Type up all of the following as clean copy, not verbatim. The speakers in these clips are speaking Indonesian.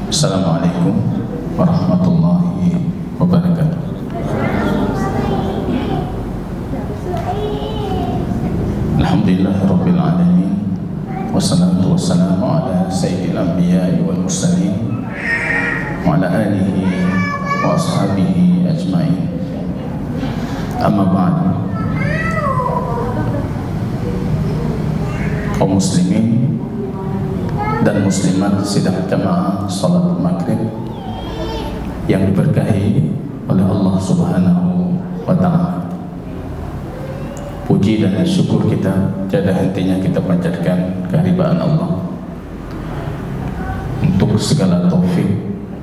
Assalamualaikum warahmatullahi wabarakatuh. Alhamdulillahirabbil alamin. Wassalatu wassalamu ala sayyidil anbiya'i wal mursalin wa ala alihi wa ashabihi ajma'in. Amma ba'd. Kaum muslimin dan muslimat sidang jamaah salat maghrib yang diberkahi oleh Allah Subhanahu wa ta'ala. Puji dan syukur kita tiada hentinya kita panjatkan kehadiran Allah untuk segala taufik,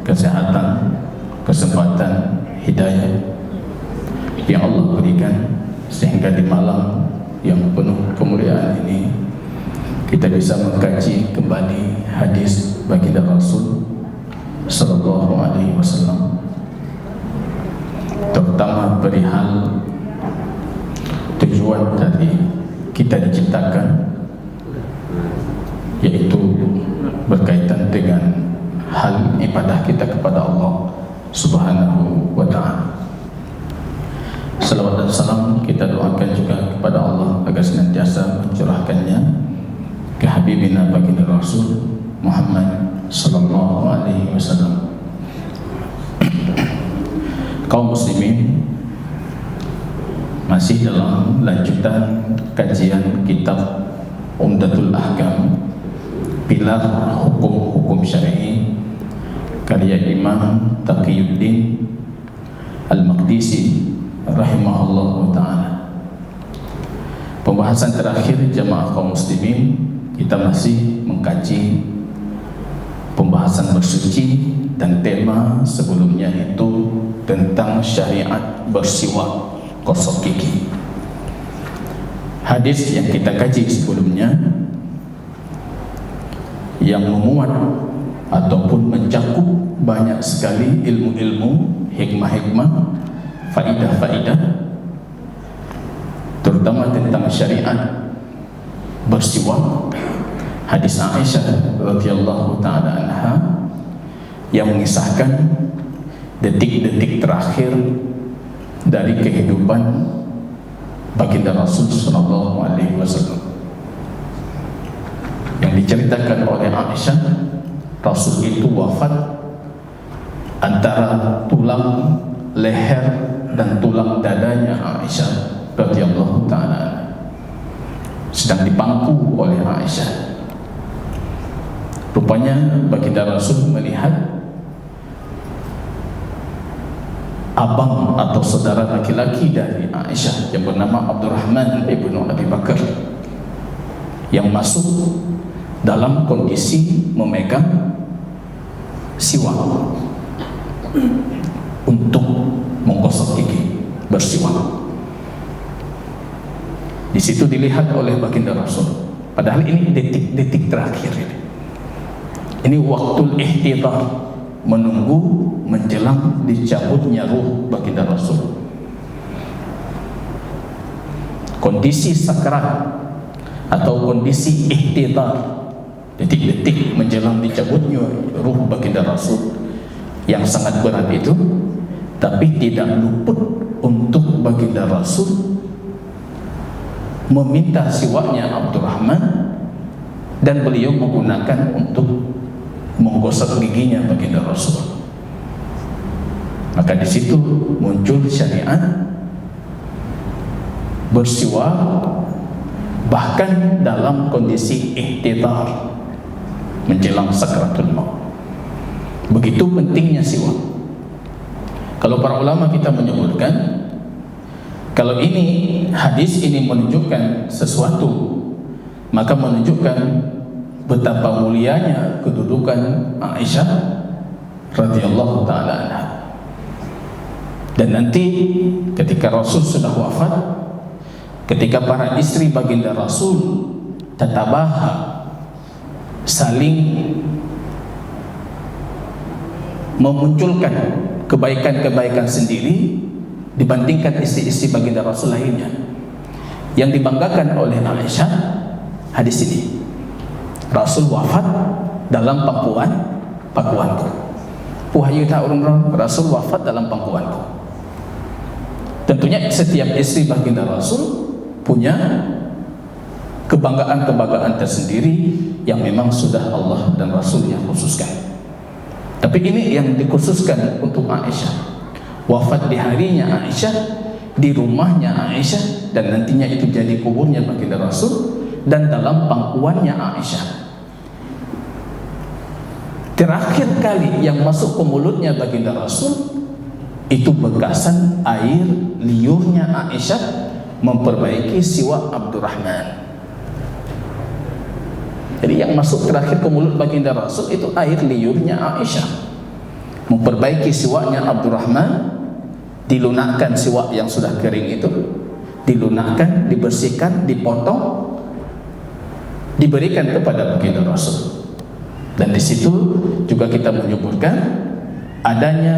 kesehatan, kesempatan, hidayah yang Allah berikan, sehingga di malam yang penuh kemuliaan ini kita bisa mengkaji kembali hadis baginda Rasul sallallahu alaihi wasallam, terutama perihal tujuan dari kita diciptakan, yaitu berkaitan dengan hal ibadah kita kepada Allah Subhanahu wa ta'ala. Salawat dan salam kita doakan juga kepada Allah agar senantiasa mencurahkannya ke habibina baginda Rasul Muhammad sallallahu alaihi wasallam. Kaum muslimin, masih dalam lanjutan kajian kitab Umdatul Ahkam, pilar hukum-hukum syar'i, karya Imam Taqiyuddin Al-Maqdisi rahimahullah ta'ala. Pembahasan terakhir jamaah kaum muslimin, kita masih mengkaji pembahasan bersuci, dan tema sebelumnya itu tentang syariat bersiwak gosok gigi. Hadis yang kita kaji sebelumnya yang memuat ataupun mencakup banyak sekali ilmu-ilmu, hikmah-hikmah, faidah-faidah, terutama tentang syariat bersiwak. Hadis Aisyah radhiyallahu taala anha yang mengisahkan detik-detik terakhir dari kehidupan baginda Rasul sallallahu alaihi wasallam, yang diceritakan oleh Aisyah, Rasul itu wafat antara tulang leher dan tulang dadanya Aisyah radhiyallahu taala sedang dipangku oleh Aisyah. Rupanya baginda Rasul melihat abang atau saudara laki-laki dari Aisyah yang bernama Abdurrahman ibnu Abi Bakar yang masuk dalam kondisi memegang siwak untuk menggosok gigi, bersiwak. Di situ dilihat oleh baginda Rasul. Padahal ini detik-detik terakhir ini. Ini waktu ihtidar, menunggu menjelang dicabutnya ruh baginda Rasul. Kondisi sakrat atau kondisi ihtidar, detik-detik menjelang dicabutnya ruh baginda Rasul yang sangat berat itu, tapi tidak luput untuk baginda Rasul meminta siwaknya Abdurrahman, dan beliau menggunakan untuk menggosok giginya baginda Rasul. Maka di situ muncul syariat bersiwak bahkan dalam kondisi ihtidar menjelang sakratul maut. Begitu pentingnya siwak. Kalau para ulama kita menyebutkan, kalau ini hadis ini menunjukkan sesuatu, maka menunjukkan betapa mulianya kedudukan Aisyah radhiyallahu taala anha. Dan nanti ketika Rasul sudah wafat, ketika para istri baginda Rasul tatabaha, saling memunculkan kebaikan-kebaikan sendiri dibandingkan istri-istri baginda Rasul lainnya. Yang dibanggakan oleh Aisyah hadis ini. Rasul wafat dalam pangkuan pangkuanku. Wahyu tak urun Rasul wafat dalam pangkuanku. Tentunya setiap istri baginda Rasul punya kebanggaan-kebanggaan tersendiri yang memang sudah Allah dan Rasul yang khususkan. Tapi ini yang dikhususkan untuk Aisyah. Wafat di harinya Aisyah, di rumahnya Aisyah, dan nantinya itu jadi kuburnya baginda Rasul, dan dalam pangkuannya Aisyah. Terakhir kali yang masuk ke mulutnya baginda Rasul itu bekasan air liurnya Aisyah memperbaiki siwak Abdurrahman. Jadi yang masuk terakhir ke mulut baginda Rasul itu air liurnya Aisyah, memperbaiki siwaknya Abdurrahman, dilunakkan siwak yang sudah kering itu, dilunakkan, dibersihkan, dipotong, diberikan kepada baginda Rasul. Dan di situ juga kita menyebutkan adanya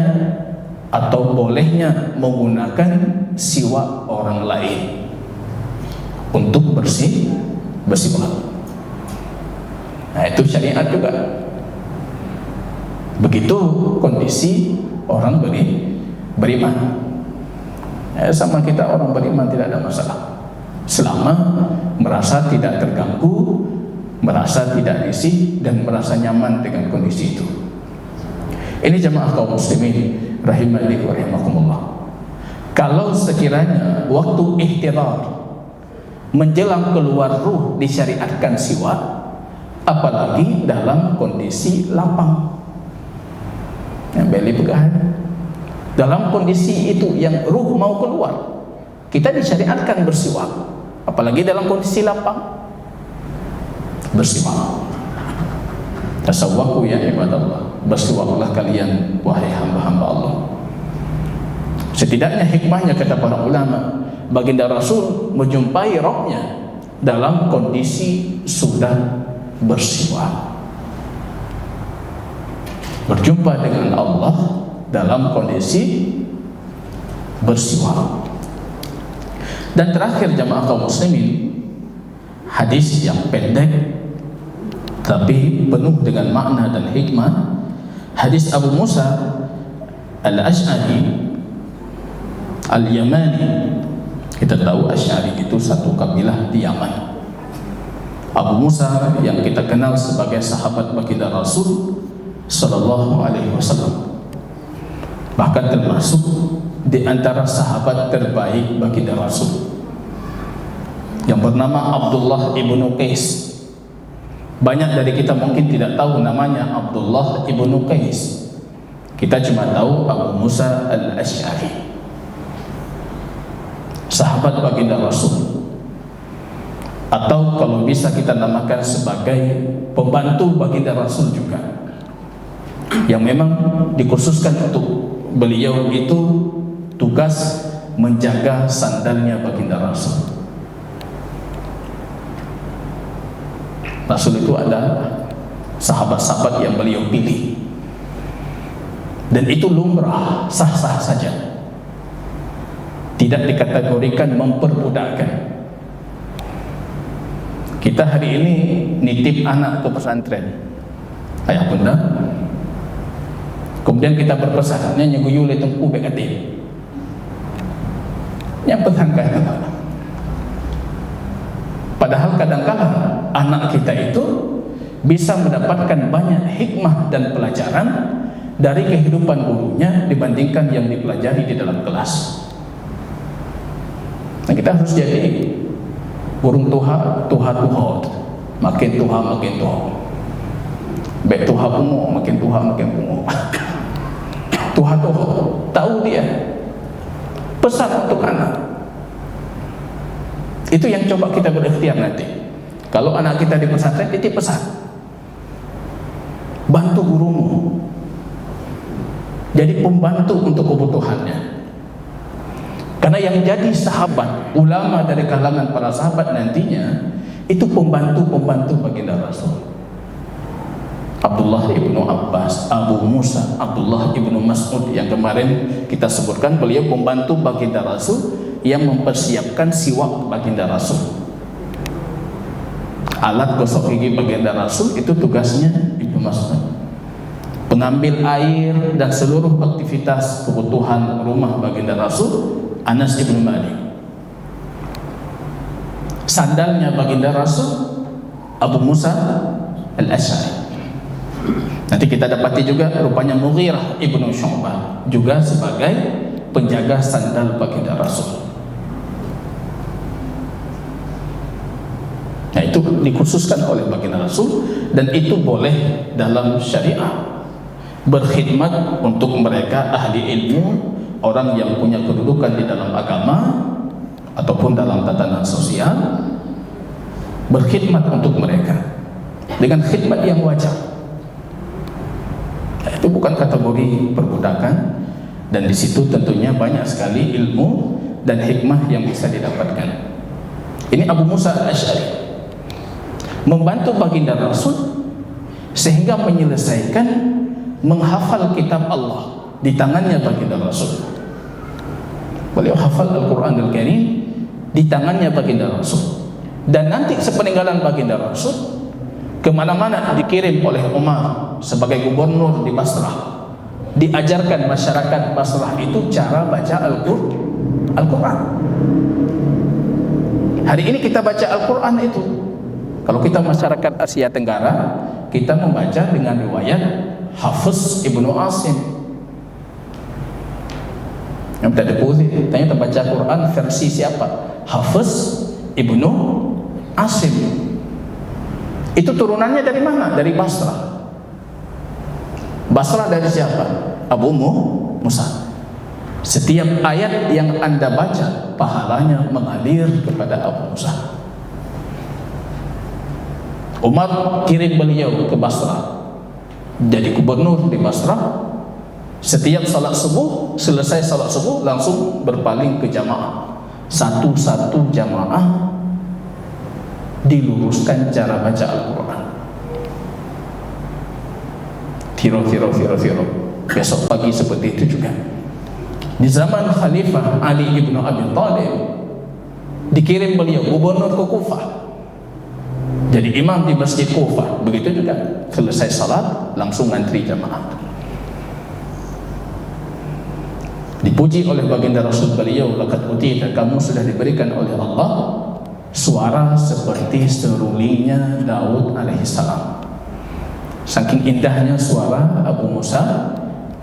atau bolehnya menggunakan siwak orang lain untuk bersih mulut. Nah, itu syariat juga. Begitu kondisi orang beriman. Sama kita orang beriman tidak ada masalah, selama merasa tidak terganggu, merasa tidak risih, dan merasa nyaman dengan kondisi itu. Ini jemaah kaum muslimin rahimani wa rahimakumullah. Kalau sekiranya waktu ihtirar menjelang keluar ruh disyariatkan siwak, apalagi dalam kondisi lapang, yang beli pegahan, dalam kondisi itu yang ruh mau keluar, kita disyariatkan bersiwak, apalagi dalam kondisi lapang. Bersiwak. Tasawwaku ya ibadallah, bersiwaklah kalian wahai hamba-hamba Allah. Setidaknya hikmahnya kata para ulama, baginda Rasul menjumpai rohnya dalam kondisi sudah bersiwak, berjumpa dengan Allah dalam kondisi bersiwak. Dan terakhir jamaah kaum muslimin, hadis yang pendek tapi penuh dengan makna dan hikmah, hadis Abu Musa Al-Asy'ari Al-Yamani. Kita tahu Asy'ari itu satu kabilah di Yaman. Abu Musa yang kita kenal sebagai sahabat baginda Rasul sallallahu alaihi wasallam, bahkan termasuk di antara sahabat terbaik baginda Rasul, yang bernama Abdullah ibnu Qais. Banyak dari kita mungkin tidak tahu namanya Abdullah ibnu Qais. Kita cuma tahu Abu Musa Al-Asy'ari, sahabat baginda Rasul, atau kalau bisa kita namakan sebagai pembantu baginda Rasul juga, yang memang dikhususkan untuk beliau itu tugas menjaga sandalnya baginda Rasul. Rasul itu ada sahabat-sahabat yang beliau pilih, dan itu lumrah, sah-sah saja, tidak dikategorikan memperbudakkan. Kita hari ini nitip anak ke pesantren, ayah bunda, kemudian kita berpesan nyeguyu le tempu bekati, yang pesangka. Padahal kadang-kadang anak kita itu bisa mendapatkan banyak hikmah dan pelajaran dari kehidupan gurunya dibandingkan yang dipelajari di dalam kelas. Nah, kita harus jadi burung tuha makin tuha bek tuha pungo makin pungo tuha tahu dia pesan untuk anak. Itu yang coba kita berikhtiar nanti. Kalau anak kita di pesantren, titip pesan, bantu gurumu, jadi pembantu untuk kebutuhannya. Karena yang jadi sahabat, ulama dari kalangan para sahabat nantinya itu pembantu-pembantu baginda Rasul. Abdullah ibnu Abbas, Abu Musa, Abdullah ibnu Mas'ud yang kemarin kita sebutkan, beliau pembantu baginda Rasul yang mempersiapkan siwak baginda Rasul. Alat gosok gigi baginda Rasul itu tugasnya Ibnu Mas'ud. pengambil air dan seluruh aktivitas kebutuhan rumah baginda Rasul Anas ibn Malik. Sandalnya baginda Rasul Abu Musa al-Asy'ari. Nanti kita dapati juga rupanya Mughirah ibnu Syu'bah juga sebagai penjaga sandal baginda Rasul. Nah, itu dikhususkan oleh baginda Rasul, dan itu boleh dalam syariah. Berkhidmat untuk mereka ahli ilmu, orang yang punya kedudukan di dalam agama ataupun dalam tatanan sosial, berkhidmat untuk mereka dengan khidmat yang wajar. Itu bukan kategori perbudakan, dan di situ tentunya banyak sekali ilmu dan hikmah yang bisa didapatkan. Ini Abu Musa al-Asy'ari membantu baginda Rasul sehingga menyelesaikan menghafal kitab Allah di tangannya baginda Rasul. Beliau hafal Al-Quran Al-Karim di tangannya baginda Rasul, dan nanti sepeninggalan baginda Rasul kemana-mana dikirim oleh Umar sebagai gubernur di Basrah, diajarkan masyarakat Basrah itu cara baca Al-Quran. Hari ini kita baca Al-Quran itu, kalau kita masyarakat Asia Tenggara, kita membaca dengan riwayat Hafiz ibnu Asim. Yang tadi tanya terbaca Quran versi siapa? Hafiz ibnu Asim. Itu turunannya dari mana? Dari Basrah. Basrah dari siapa? Abu Musa. Setiap ayat yang Anda baca, pahalanya mengalir kepada Abu Musa. Umar kirim beliau ke Basrah, jadi gubernur di Basrah. Setiap salat subuh, selesai salat subuh langsung berpaling ke jamaah. Satu-satu jamaah diluruskan cara baca Al-Quran. Firo. Besok pagi seperti itu juga. Di zaman Khalifah Ali ibn Abi Thalib, dikirim beliau gubernur ke Kufah, jadi imam di Masjid Kufah. Begitu juga, selesai salat langsung ngantri jamaah. Dipuji oleh baginda Rasul beliau, laqad utita, kamu sudah diberikan oleh Allah suara seperti serulingnya Daud alaihissalam. Saking indahnya suara Abu Musa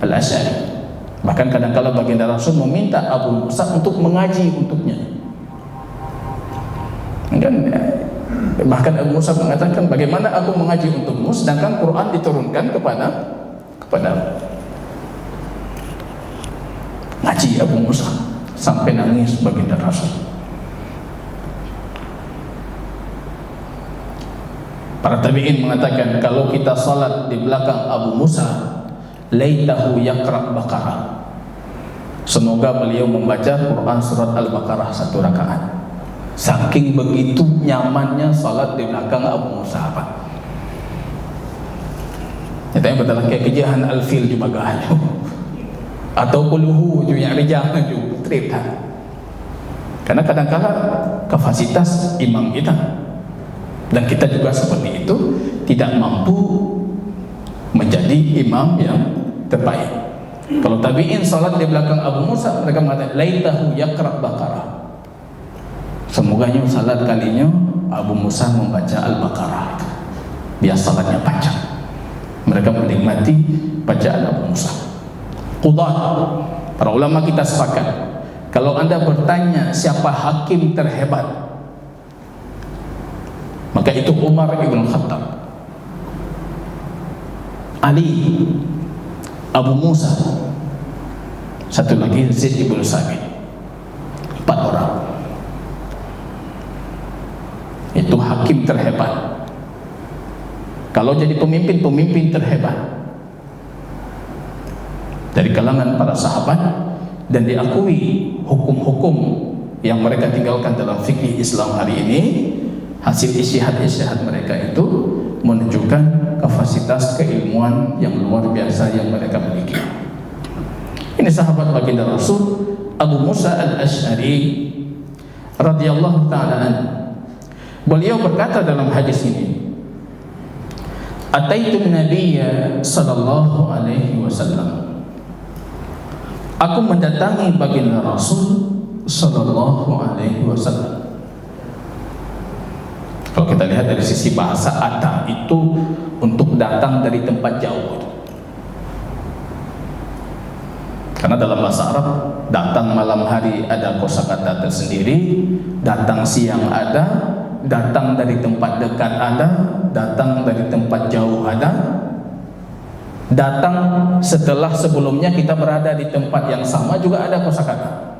al-Asy'ari. Bahkan kadang-kala baginda Rasul meminta Abu Musa untuk mengaji untuknya. Dan bahkan Abu Musa mengatakan, bagaimana aku mengaji untukmu sedangkan Quran diturunkan kepada ngaji Abu Musa sampai nangis baginda Rasul. Para tabi'in mengatakan, kalau kita salat di belakang Abu Musa, laitahu yaqra' Baqarah, semoga beliau membaca Quran surat Al-Baqarah 1 rakaat. Saking begitu nyamannya salat di belakang Abu Musa. Nyatanya betul kayak kejahan Al-Fil juga gahayu, atau Quluhu juga rijal juga cerita. Karena kadang-kala kapasitas imam kita, dan kita juga seperti itu, tidak mampu menjadi imam yang terbaik. Kalau tabi'in salat di belakang Abu Musa, mereka mengatakan laitahu yaqra' Baqarah, semoganya salat kalinya Abu Musa membaca Al-Baqarah, biar salatnya panjang. Mereka menikmati bacaan Abu Musa. Qudah, para ulama kita sepakat, kalau Anda bertanya siapa hakim terhebat, maka itu Umar ibn Khattab, Ali, Abu Musa, satu lagi Zaid ibn Sabit. 4 orang. Itu hakim terhebat. Kalau jadi pemimpin terhebat dari kalangan para sahabat, dan diakui hukum-hukum yang mereka tinggalkan dalam fikih Islam hari ini, hasil ijtihad mereka itu menunjukkan kapasitas keilmuan yang luar biasa yang mereka miliki. Ini sahabat baginda Rasul Abu Musa al-Asy'ari radhiyallahu ta'ala anhu. Beliau berkata dalam hadis ini, Ataitu Nabiyya sallallahu alaihi wasallam. Aku mendatangi baginda Rasul sallallahu alaihi wasallam. Kalau kita lihat dari sisi bahasa, ata itu untuk datang dari tempat jauh. Karena dalam bahasa Arab, datang malam hari ada kosakata tersendiri, datang siang ada, datang dari tempat dekat ada, datang dari tempat jauh ada, datang setelah sebelumnya kita berada di tempat yang sama juga ada kosakata.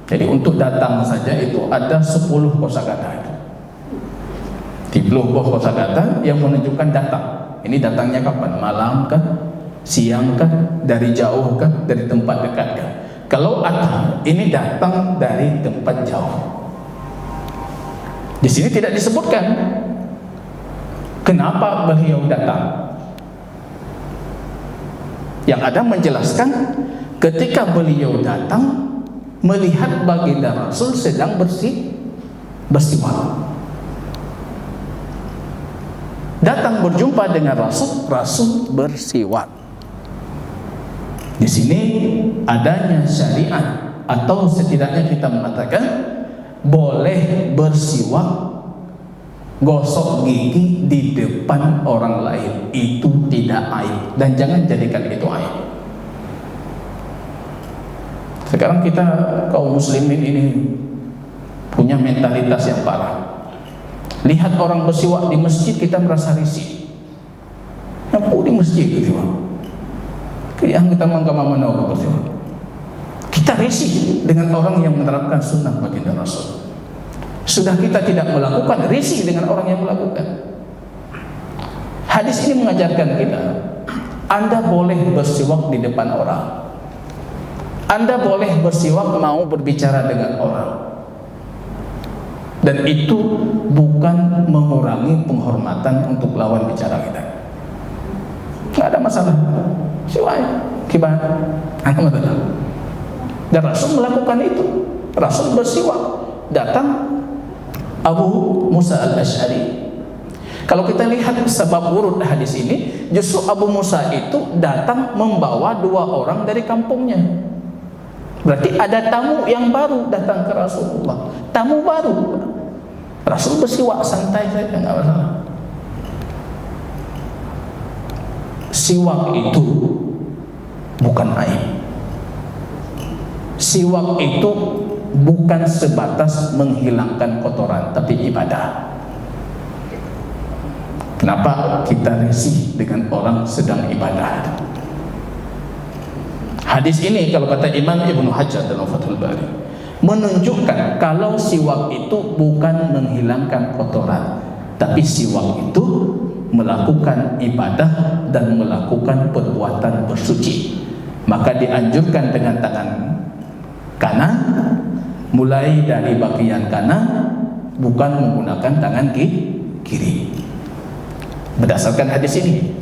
Jadi untuk datang saja itu ada 10 kosakata itu. 10 kosakata yang menunjukkan datang. Ini datangnya kapan? Malam kah? Siang kah? Dari jauh kah? Dari tempat dekat kah? Kalau ata, ini datang dari tempat jauh. Di sini tidak disebutkan kenapa beliau datang. Yang ada menjelaskan ketika beliau datang melihat baginda Rasul sedang bersiwak. Datang berjumpa dengan Rasul bersiwak. Di sini adanya syariat, atau setidaknya kita mengatakan boleh bersiwak, gosok gigi di depan orang lain, itu tidak aib, dan jangan jadikan itu aib. Sekarang kita kaum muslimin ini punya mentalitas yang parah. Lihat orang bersiwak di masjid, kita merasa risih. Nampu di masjid bersiwak. Yang kita mana bersiwak. Kita risih dengan orang yang menerapkan sunnah baginda Rasul. Sudah kita tidak melakukan, risih dengan orang yang melakukan. Hadis ini mengajarkan kita, Anda boleh bersiwak di depan orang. Anda boleh bersiwak mau berbicara dengan orang. Dan itu bukan mengurangi penghormatan untuk lawan bicara kita. Nggak ada masalah. Siwak, gimana? Dan Rasul melakukan itu. Rasul bersiwak. Datang Abu Musa al-Asy'ari. Kalau kita lihat sebab urut hadis ini, justru Abu Musa itu datang membawa 2 orang dari kampungnya. Berarti ada tamu yang baru datang ke Rasulullah. Tamu baru. Rasul bersiwak santai saja, nggak masalah. Siwak itu bukan aib. Siwak itu bukan sebatas menghilangkan kotoran, tapi ibadah. Kenapa kita risih dengan orang sedang ibadah? Hadis ini kalau kata Imam Ibnu Hajar dalam Fathul Bari menunjukkan kalau siwak itu bukan menghilangkan kotoran, tapi siwak itu melakukan ibadah dan melakukan perbuatan bersuci. Maka dianjurkan dengan tangan kanan, mulai dari bagian kanan, bukan menggunakan tangan kiri. Berdasarkan hadis ini.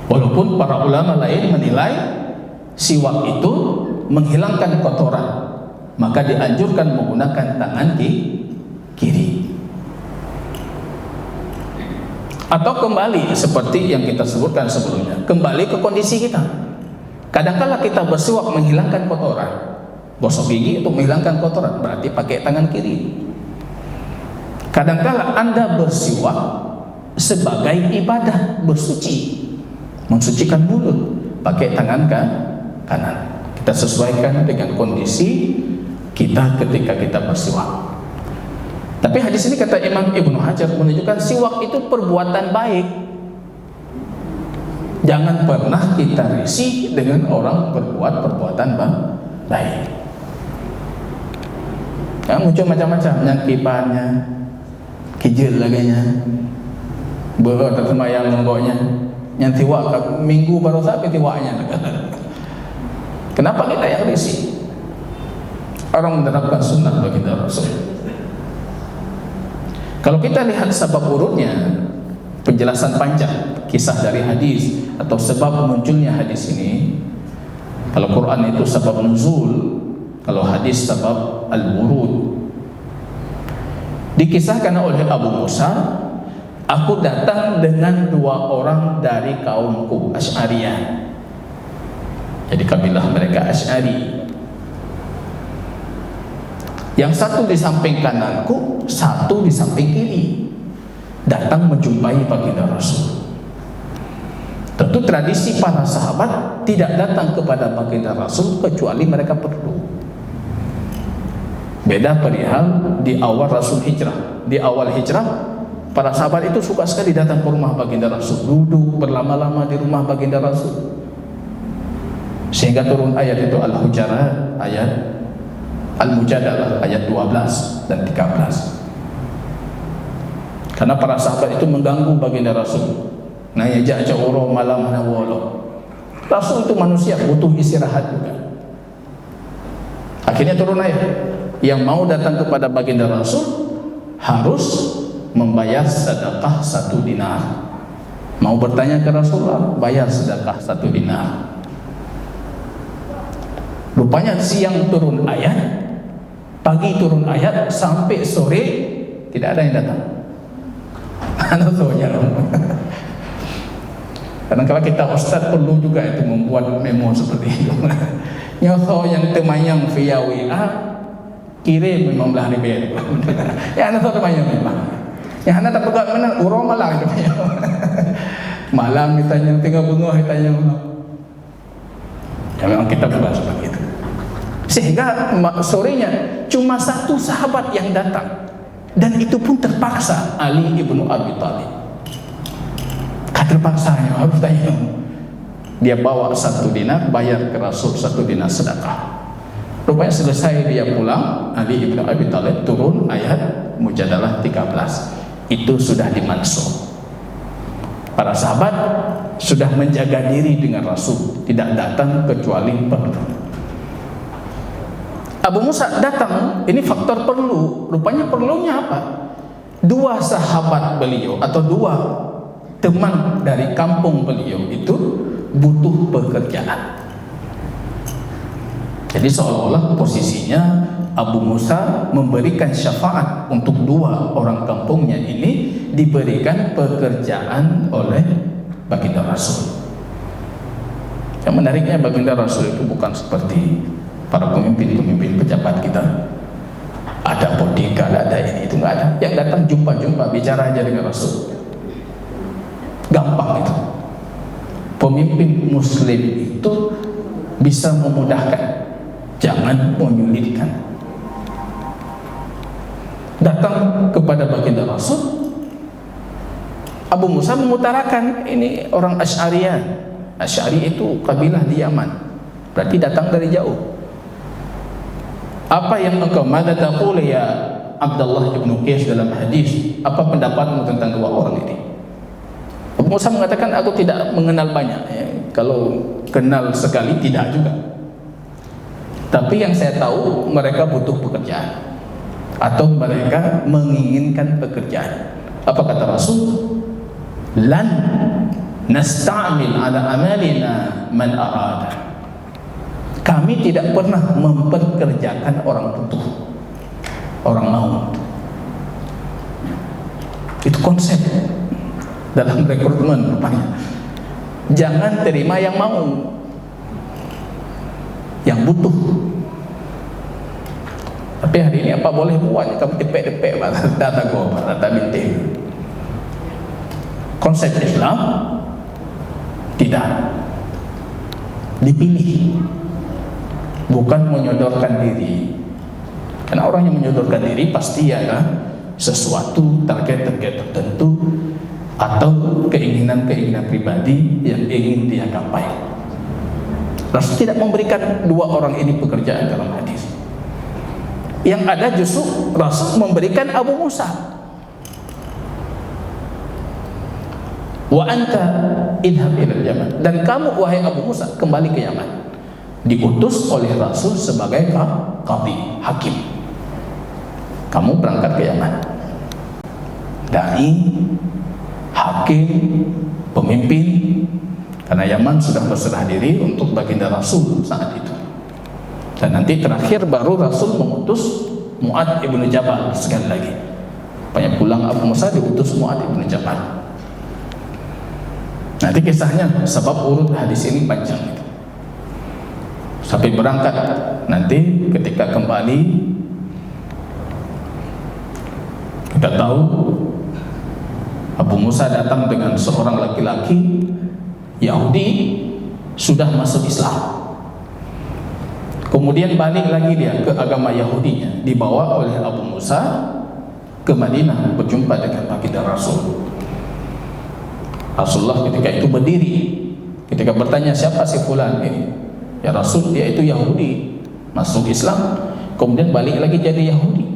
Walaupun para ulama lain menilai siwak itu menghilangkan kotoran, maka dianjurkan menggunakan tangan kiri. Atau kembali seperti yang kita sebutkan sebelumnya, kembali ke kondisi kita. Kadang-kala kita bersiwak menghilangkan kotoran, gosok gigi untuk menghilangkan kotoran, berarti pakai tangan kiri. Kadang-kala Anda bersiwak sebagai ibadah, bersuci, mensucikan mulut, pakai tangan kanan. Kita sesuaikan dengan kondisi kita ketika kita bersiwak. Tapi hadis ini kata Imam Ibnu Hajar menunjukkan siwak itu perbuatan baik. Jangan pernah kita risih dengan orang berbuat perbuatan baik. Yang muncul macam-macam, yang kipannya, kijil laganya, berat tersemayang membawanya, yang tiwak minggu baru sampai tiwaknya. Kenapa kita yang risih? Orang menerapkan sunnah baginda Rasul. Kalau kita lihat sebab urutnya, penjelasan panjang kisah dari hadis atau sebab munculnya hadis ini. Kalau Quran itu sebab nuzul, kalau hadis sebab al-wurud. Dikisahkan oleh Abu Musa Aku datang dengan 2 orang dari kaumku, Asy'ariyah. Jadi kabilah mereka Asy'ari. Yang satu di samping kananku, satu di samping kiri. Datang menjumpai baginda Rasul. Tentu tradisi para sahabat tidak datang kepada baginda Rasul kecuali mereka perlu. Beda perihal di awal Rasul hijrah. Di awal hijrah, para sahabat itu suka sekali datang ke rumah baginda Rasul, duduk berlama-lama di rumah baginda Rasul, sehingga turun ayat itu Al-Hujurat, ayat Al-Mujadalah, ayat 12 dan 13. Karena para sahabat itu mengganggu baginda Rasul. Nah, ya ja'ja'uro malam nawolo. Rasul itu manusia, butuh istirahat juga. Akhirnya turun ayat, yang mau datang kepada baginda Rasul harus membayar sedekah 1 dinar. Mau bertanya ke Rasulullah, bayar sedekah 1 dinar. Rupanya siang turun ayat, pagi turun ayat, sampai sore tidak ada yang datang. Karena kalau kita ustaz perlu juga itu membuat memo seperti itu. Nyoso yang temayang via WA kirim 15.000. Ya anak tahu temayang memang. Yang anak tak pegang mana urang malang temayang. Malam ditanya tinggal bunga ditanya malam. Ya memang kita buat seperti itu. Sehingga sorenya cuma 1 sahabat yang datang. Dan itu pun terpaksa, Ali ibnu Abi Thalib. Terpaksanya harus tanya. Dia bawa 1 dinar, bayar ke Rasul 1 dinar sedekah. Rupanya selesai dia pulang, Ali ibnu Abi Thalib turun ayat Mujadalah 13. Itu sudah dimansuh. Para sahabat sudah menjaga diri dengan Rasul, tidak datang kecuali perlu. Abu Musa datang, ini faktor perlu. Rupanya perlunya apa? 2 sahabat beliau atau 2 teman dari kampung beliau itu butuh pekerjaan. Jadi seolah-olah posisinya Abu Musa memberikan syafaat untuk 2 orang kampungnya ini diberikan pekerjaan oleh baginda Rasul. Yang menariknya baginda Rasul itu bukan seperti para pemimpin pejabat kita. Ada bodyguard, ada ini, itu nggak ada. Yang datang jumpa-jumpa, bicara aja dengan Rasul. Gampang itu. Pemimpin Muslim itu bisa memudahkan, jangan menyulitkan. Datang kepada baginda Rasul, Abu Musa mengutarakan ini orang Asy'ariyah. Asy'ari itu kabilah di Yaman, berarti datang dari jauh. Apa yang engkau mada taqul ya Abdullah ibnu Qais dalam hadis? Apa pendapatmu tentang 2 orang ini? Abu Musa mengatakan aku tidak mengenal banyak. Kalau kenal sekali tidak juga. Tapi yang saya tahu mereka butuh pekerjaan atau mereka menginginkan pekerjaan. Apa kata Rasul? Lan nasta'mil ala amalina man arada. Kami tidak pernah memperkerjakan orang butuh, orang mau. Itu konsep dalam rekrutmen rupanya. Jangan terima yang mau, yang butuh. Tapi hari ini apa boleh buat? Kamu tepek-tepek data gua, data bintik. Konsep Islam tidak dipilih, bukan menyodorkan diri. Karena orang yang menyodorkan diri pasti ada sesuatu target-target tertentu atau keinginan-keinginan pribadi yang ingin dia capai. Rasul tidak memberikan 2 orang ini pekerjaan dalam hadis. Yang ada justru Rasul memberikan Abu Musa. Wa anta idhab ila Yaman, dan kamu wahai Abu Musa kembali ke Yaman. Diutus oleh Rasul sebagai qadhi, hakim. Kamu berangkat ke Yaman. Dai, hakim, pemimpin. Karena Yaman sudah berserah diri untuk baginda Rasul saat itu. Dan nanti terakhir baru Rasul mengutus Mu'adz ibnu Jabal sekali lagi. Banyak pulang Abu Musa diutus Mu'adz bin Jabal. Nanti kisahnya, sebab urut hadis ini panjang sampai berangkat. Nanti ketika kembali, kita tahu Abu Musa datang dengan seorang laki-laki Yahudi sudah masuk Islam. Kemudian balik lagi dia ke agama Yahudinya, dibawa oleh Abu Musa ke Madinah berjumpa dengan baginda Rasul. Rasulullah ketika itu berdiri, ketika bertanya siapa si fulan ini, ya Rasul, dia itu Yahudi masuk Islam kemudian balik lagi jadi Yahudi.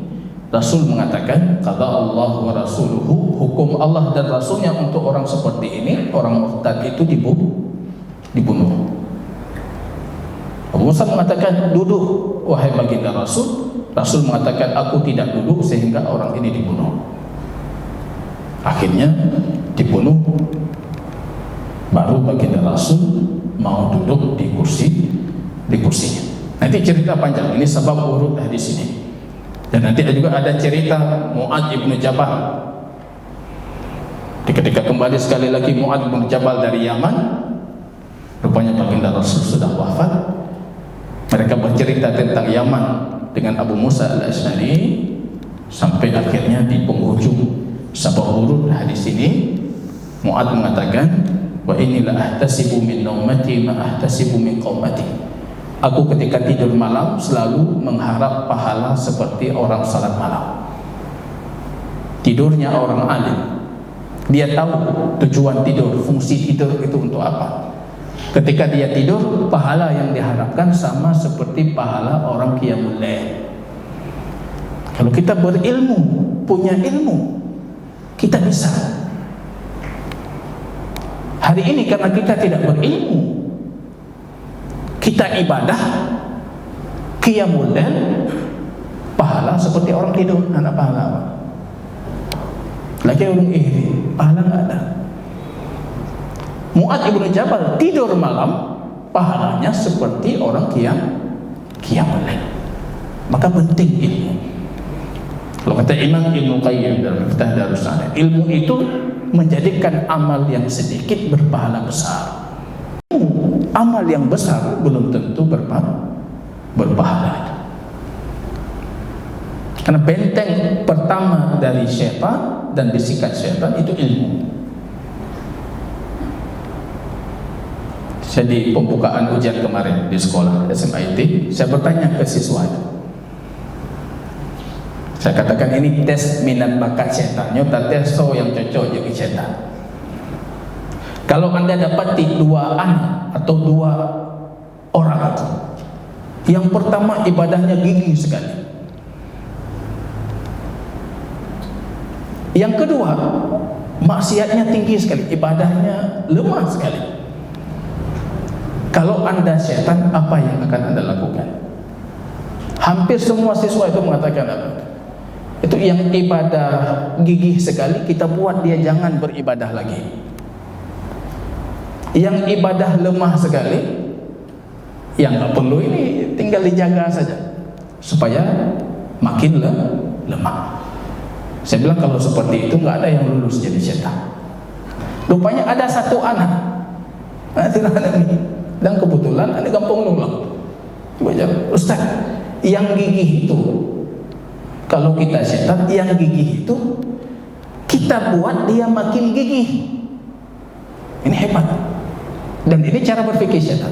Rasul mengatakan, qada Allah wa rasuluhu, hukum Allah dan Rasulnya untuk orang seperti ini, orang murtad itu dibunuh. Abu Musa mengatakan, duduk wahai baginda Rasul. Rasul mengatakan, aku tidak duduk sehingga orang ini dibunuh. Akhirnya dibunuh. Baru baginda Rasul mau duduk di kursinya. Nanti cerita panjang, ini sebab urut hadis ini. Dan nanti juga ada cerita Mu'adz bin Jabal. Ketika kembali sekali lagi Mu'adz bin Jabal dari Yaman, rupanya baginda Rasul sudah wafat. Mereka bercerita tentang Yaman dengan Abu Musa al-Asy'ari sampai akhirnya di penghujung sabab urut hadis ini Mu'adz mengatakan, wa inilah ahtasibu min naumati ma ahtasibu min qaumati. Aku ketika tidur malam selalu mengharap pahala seperti orang salat malam. Tidurnya orang alim, dia tahu tujuan tidur, fungsi tidur itu untuk apa. Ketika dia tidur, pahala yang diharapkan sama seperti pahala orang qiyamul lail. Kalau kita berilmu, punya ilmu, kita bisa. Hari ini karena kita tidak berilmu, kita ibadah qiyamul lail, pahala seperti orang tidur. Anak pahala apa? Lagi orang pahala nggak ada. Mu'adz bin Jabal tidur malam, pahalanya seperti orang qiyamul lail. Maka penting ilmu. Kalau kata Imam Ibnu Qayyim dalam Miftah Darus Sa'adah, ilmu itu menjadikan amal yang sedikit berpahala besar. Amal yang besar belum tentu berpahala. Karena benteng pertama dari syaitan dan bisikan syaitan itu ilmu. Saya di pembukaan ujian kemarin di sekolah SMIT, saya bertanya ke siswa itu. Saya katakan ini tes minat bakat syaitan, nyata tes so yang cocok jadi syaitan. Kalau Anda dapati dua anak atau dua orang, yang pertama ibadahnya gigih sekali, yang kedua maksiatnya tinggi sekali, ibadahnya lemah sekali. Kalau Anda syaitan, apa yang akan Anda lakukan? Hampir semua siswa itu mengatakan apa? Itu yang ibadah gigih sekali, kita buat dia jangan beribadah lagi. Yang ibadah lemah sekali, yang nggak perlu ini tinggal dijaga saja supaya makin lemah. Saya bilang kalau seperti itu nggak ada yang lulus jadi syaitan. Rupanya ada satu anak, dan kebetulan ada kampung lulus. Ustaz, yang gigih itu, kalau kita syaitan, yang gigih itu kita buat dia makin gigih. Ini hebat. Dan ini cara berpikir syaitan.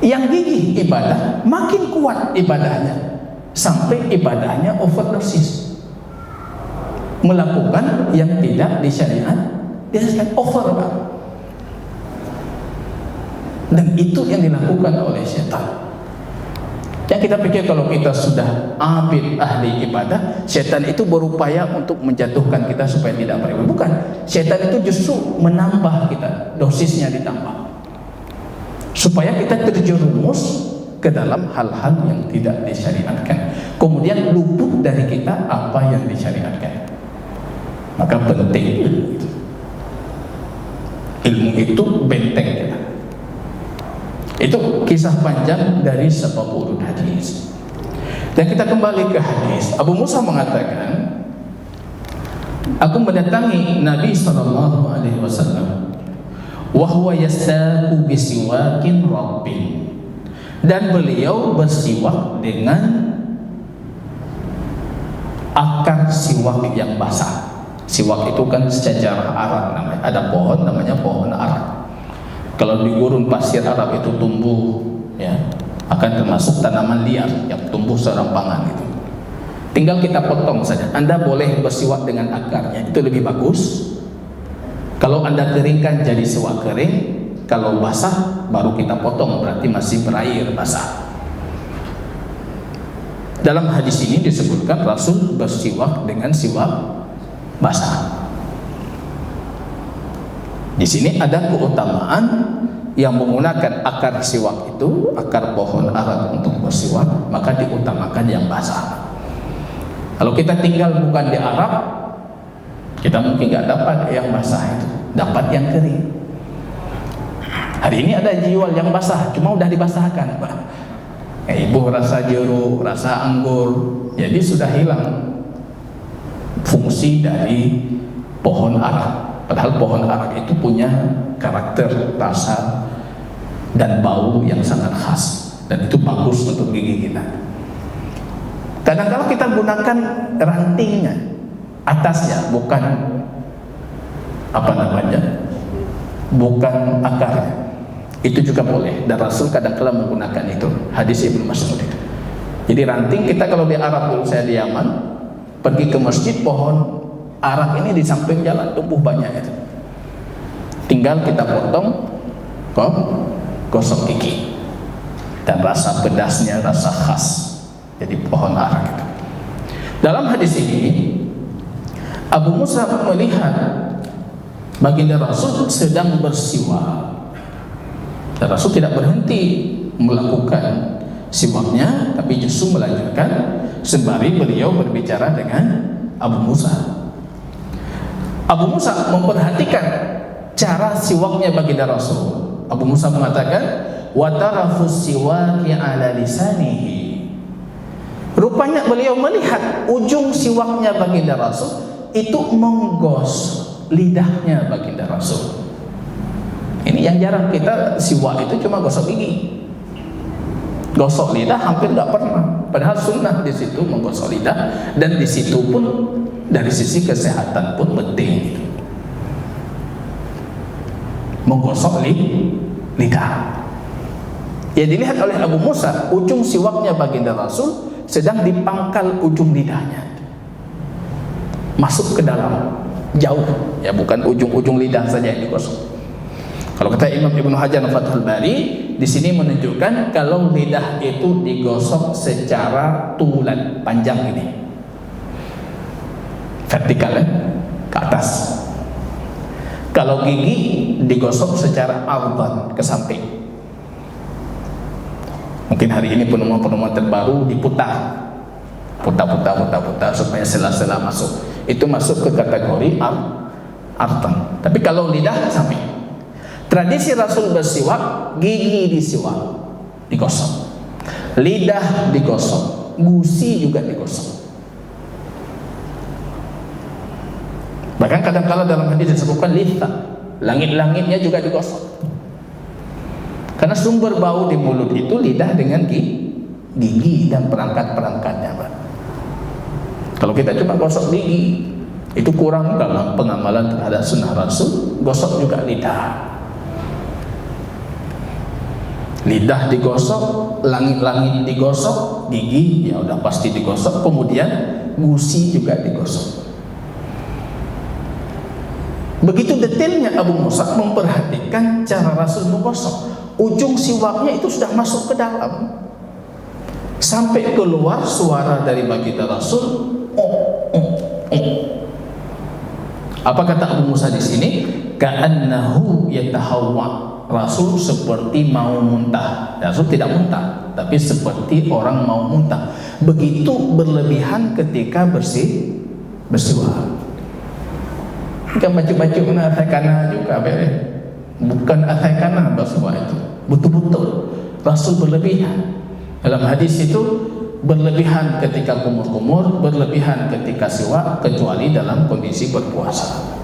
Yang gigih ibadah makin kuat ibadahnya sampai ibadahnya overdosis, melakukan yang tidak disyariat, dia sedang over. Dan itu yang dilakukan oleh syaitan. Yang kita pikir kalau kita sudah abid ahli ibadah, syaitan itu berupaya untuk menjatuhkan kita supaya tidak beribadah. Bukan, syaitan itu justru menambah kita, dosisnya ditambah, supaya kita terjerumus ke dalam hal-hal yang tidak disyariatkan, kemudian luput dari kita apa yang disyariatkan. Maka penting ilmu itu benteng kita. Itu kisah panjang dari sebab urut hadis. Dan kita kembali ke hadis. Abu Musa mengatakan, Aku mendatangi Nabi sallallahu alaihi wasallam wa huwa yastaku bisiwakin rabbin, dan beliau bersiwak dengan akar siwak yang basah. Siwak itu kan sejarah Arab namanya. Ada pohon namanya pohon Arab. Kalau di gurun pasir Arab itu tumbuh, ya, akan termasuk tanaman liar yang tumbuh serampangan itu. Tinggal kita potong saja. Anda boleh bersiwak dengan akarnya, itu lebih bagus. Kalau Anda keringkan jadi siwak kering, kalau basah baru kita potong, berarti masih berair basah. Dalam hadis ini disebutkan Rasul bersiwak dengan siwak basah. Di sini ada keutamaan yang menggunakan akar siwak itu, akar pohon Arab untuk bersiwak, maka diutamakan yang basah. Kalau kita tinggal bukan di Arab, kita mungkin nggak dapat yang basah itu, dapat yang kering. Hari ini ada jual yang basah, cuma udah dibasahkan, Pak. Ibu rasa jeruk, rasa anggur, jadi sudah hilang fungsi dari pohon Arab. Padahal pohon Arab itu punya karakter, rasa, dan bau yang sangat khas, dan itu bagus untuk gigi kita. Kadang-kadang kita gunakan rantingnya, atasnya, bukan bukan akarnya. Itu juga boleh, dan Rasul kadang-kadang menggunakan itu. Hadis Ibnu Mas'ud. Jadi ranting kita kalau di Arab, dulu saya di Yaman, pergi ke masjid, pohon Arab ini di samping jalan tumbuh banyak itu. Tinggal kita potong, gosok gigi, dan rasa pedasnya, rasa khas. Jadi pohon Arab itu. Dalam hadis ini Abu Musa melihat baginda Rasul sedang bersiwak. Dan Rasul tidak berhenti melakukan siwaknya, tapi justru melanjutkan sembari beliau berbicara dengan Abu Musa. Abu Musa memperhatikan cara siwaknya baginda Rasul. Abu Musa mengatakan, wa tarafus siwaki ala lisanihi. Rupanya beliau melihat ujung siwaknya baginda Rasul itu menggosok lidahnya baginda Rasul. Ini yang jarang kita, siwak itu cuma gosok gigi. Gosok lidah hampir nggak pernah. Padahal sunnah di situ menggosok lidah, dan di situ pun dari sisi kesehatan pun penting. Menggosok lidah. Ya, dilihat oleh Abu Musa, ujung siwaknya baginda Rasul sedang dipangkal ujung lidahnya, masuk ke dalam jauh, ya, bukan ujung-ujung lidah saja yang digosok. Kalau kata Imam Ibnu Hajar Fathul Bari, di sini menunjukkan kalau lidah itu digosok secara tulan, panjang ini, vertikal, ke atas. Kalau gigi digosok secara ardan, ke samping. Mungkin hari ini penemuan-penemuan terbaru diputar, putar supaya sela-sela masuk. Itu masuk ke kategori ardan. Tapi kalau lidah, samping. Tradisi Rasul bersiwak, gigi disiwak, digosok, lidah digosok, gusi juga digosok. Bahkan kadang-kala dalam hadis disebutkan litha, langit-langitnya juga digosok. Karena sumber bau di mulut itu lidah dengan gigi dan perangkat-perangkatnya, Pak. Kalau kita cuma gosok gigi, itu kurang dalam pengamalan terhadap sunnah Rasul. Gosok juga lidah. Lidah digosok, langit-langit digosok, gigi ya udah pasti digosok, kemudian gusi juga digosok. Begitu detailnya Abu Musa memperhatikan cara Rasul menggosok. Ujung siwaknya itu sudah masuk ke dalam, sampai keluar suara dari baginda Rasul. Apa kata Abu Musa di sini? Ka'annahu yatahawwa. Rasul seperti mau muntah. Rasul tidak muntah, tapi seperti orang mau muntah. Begitu berlebihan ketika bersiwak. Bukan baju-baju athakana juga, bukan athakana bersiwak itu. Betul-betul Rasul berlebihan. Dalam hadis itu berlebihan ketika kumur-kumur, berlebihan ketika siwak, kecuali dalam kondisi berpuasa,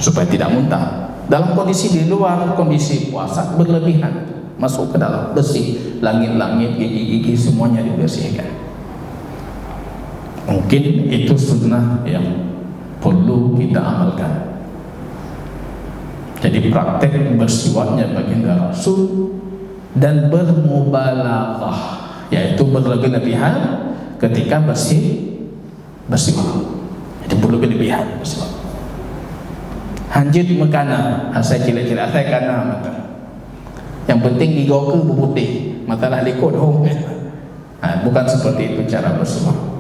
supaya tidak muntah. Dalam kondisi di luar kondisi puasa berlebihan, masuk ke dalam, bersih, langit-langit, gigi-gigi semuanya dibersihkan. Mungkin itu sunnah yang perlu kita amalkan. Jadi praktek bersiwaknya baginda Rasul dan bermubalaghah, yaitu berlebih-lebihan ketika bersiwak. Itu berlebih-lebihan bersiwak. Hanjit mekana, saya cilik-cilik saya kana mata. Yang penting digoke berputih, masalah likut bukan seperti itu cara bersiwak.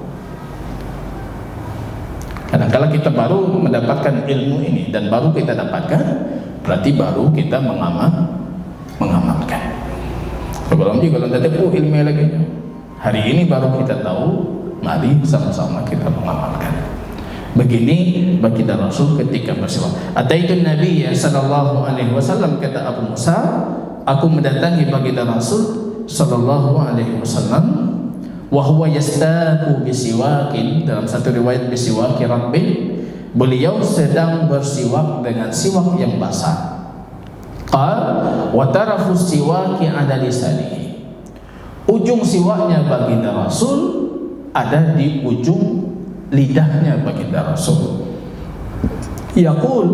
Kadang-kala kita baru mendapatkan ilmu ini dan baru kita dapatkan, berarti baru kita mengamalkan. Sebelum juga kalau tidak ilmu lagi, hari ini baru kita tahu, mari sama-sama kita mengamalkan. Begini baginda Rasul ketika bersiwak. Ataitun Nabi sallallahu alaihi wasallam, kata Abu Musa, aku mendatangi baginda Rasul sallallahu alaihi wasallam, wa huwa yastaku bisiwakin, dalam satu riwayat bisiwaki rabbin, beliau sedang bersiwak dengan siwak yang basah. Qal wa tarafu siwaki ada lisanihi, ujung siwaknya baginda Rasul ada di ujung lidahnya baginda Rasul. Yaqul,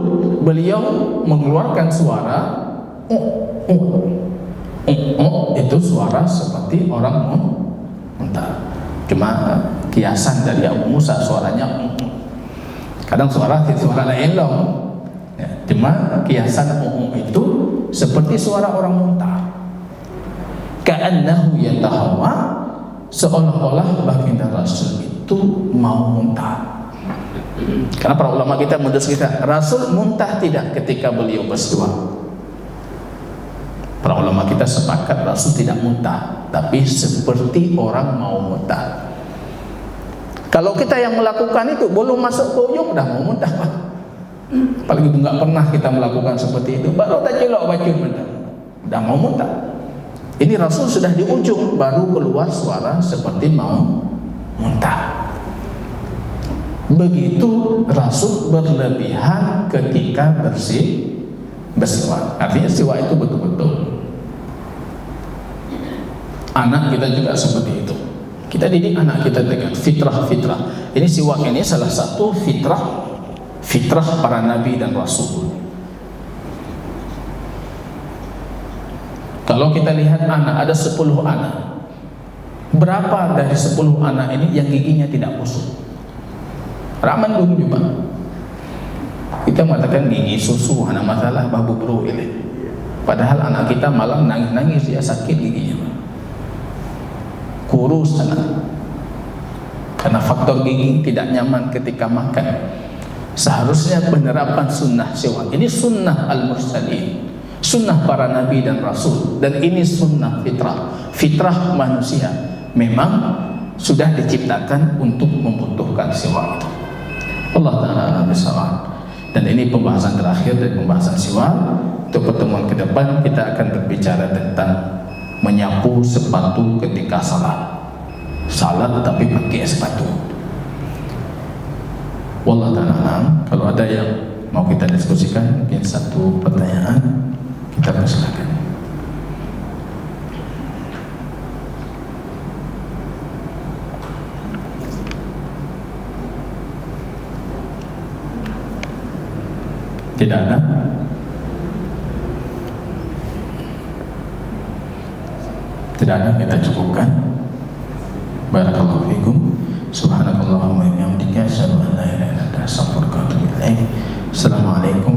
beliau mengeluarkan suara itu suara seperti orang muntah. Cuma kiasan dari Abu Musa, suaranya kadang suara elong ya, cuma kiasan itu seperti suara orang muntah. Ka'annahu yatahawa, seolah-olah baginda Rasul itu mau muntah. Karena para ulama kita menurut kita, Rasul muntah tidak ketika beliau bersiwak. Para ulama kita sepakat Rasul tidak muntah, tapi seperti orang mau muntah. Kalau kita yang melakukan itu belum masuk ke ujung udah mau muntah, apalagi nggak pernah kita melakukan seperti itu, baru tak celok bacun muntah, udah mau muntah. Ini Rasul sudah di ujung, baru keluar suara seperti mau muntah. Begitu Rasul berlebihan ketika bersiwak. Artinya siwak itu betul-betul. Anak kita juga seperti itu. Kita didik anak kita dengan fitrah. Ini siwak ini salah satu fitrah para nabi dan rasul. Kalau kita lihat anak, ada 10 anak. Berapa dari 10 anak ini yang giginya tidak busuk? Raman dulu juga. Kita mengatakan gigi susu, anak masalah babu bro ini. Padahal anak kita malam nangis-nangis, dia sakit giginya. Kurus anak. Karena faktor gigi tidak nyaman ketika makan. Seharusnya penerapan sunnah siwak. Ini sunnah al-mursalin, sunnah para nabi dan rasul, dan ini sunnah fitrah manusia. Memang sudah diciptakan untuk membutuhkan siwak itu. Allah Ta'ala bersawab. Dan ini pembahasan terakhir dari pembahasan siwak. Untuk pertemuan ke depan kita akan berbicara tentang menyapu sepatu ketika salat tapi pakai sepatu. Wallahu ta'ala. Kalau ada yang mau kita diskusikan, mungkin satu pertanyaan, kita persilakan. Tidak ada? Tidak ada, kita cukupkan. Barakallahu fikum. Subhanakallahumma wa bihamdika, asyhadu an la ilaha illa anta, astaghfiruka wa atubu ilaik. Assalamualaikum